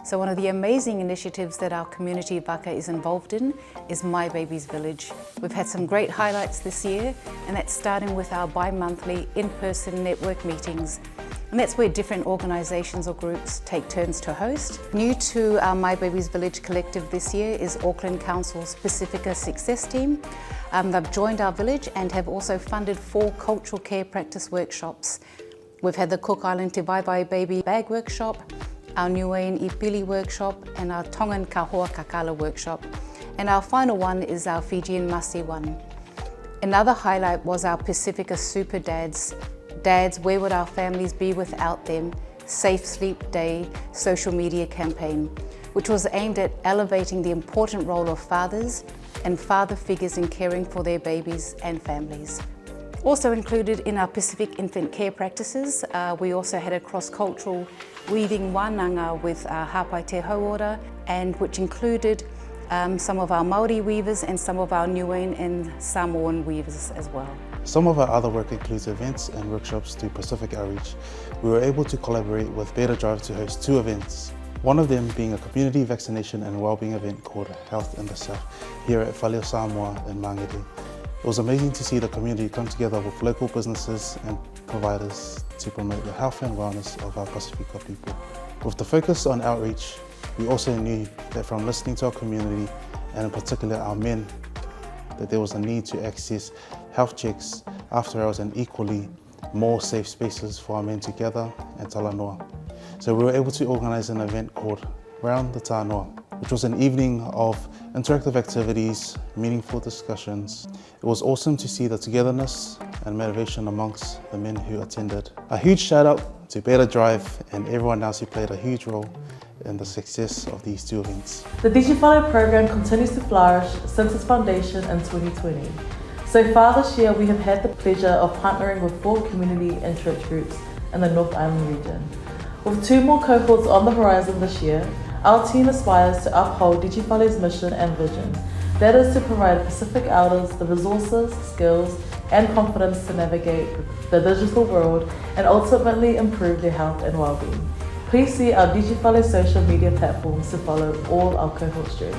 So one of the amazing initiatives that our community Vaka is involved in is My Baby's Village. We've had some great highlights this year, and that's starting with our bi-monthly in-person network meetings. And that's where different organisations or groups take turns to host. New to our My Baby's Village collective this year is Auckland Council's Pacifica Success Team. They've joined our village and have also funded 4 cultural care practice workshops. We've had the Cook Island Te Vaiwai Baby Bag Workshop, our Niuean Ipili workshop, and our Tongan Kahua Kakala workshop. And our final one is our Fijian Masi one. Another highlight was our Pacifica Super Dads. Dads, where would our families be without them? Safe Sleep Day social media campaign, which was aimed at elevating the important role of fathers and father figures in caring for their babies and families. Also included in our Pacific infant care practices, we also had a cross-cultural weaving wānanga with Hapai Te Hauora, and which included some of our Māori weavers and some of our Niuean and Samoan weavers as well. Some of our other work includes events and workshops through Pacific Outreach. We were able to collaborate with Beta Drive to host 2 events, one of them being a community vaccination and wellbeing event called Health in the South here at Whaleo Samoa in Mangere. It was amazing to see the community come together with local businesses and providers to promote the health and wellness of our Pacifica people. With the focus on outreach, we also knew that from listening to our community, and in particular our men, that there was a need to access health checks, after hours, and equally more safe spaces for our men to gather and talanoa. So we were able to organise an event called Round the Tānoa, which was an evening of interactive activities, meaningful discussions. It was awesome to see the togetherness and motivation amongst the men who attended. A huge shout out to Beta Drive and everyone else who played a huge role in the success of these 2 events. The DigiFollow program continues to flourish since its foundation in 2020. So far this year, we have had the pleasure of partnering with 4 community and church groups in the North Island region. With 2 more cohorts on the horizon this year, our team aspires to uphold DigiFollow's mission and vision. That is to provide Pacific elders the resources, skills, and confidence to navigate the digital world and ultimately improve their health and well-being. Please see our DigiFollow social media platforms to follow all our cohorts' journey.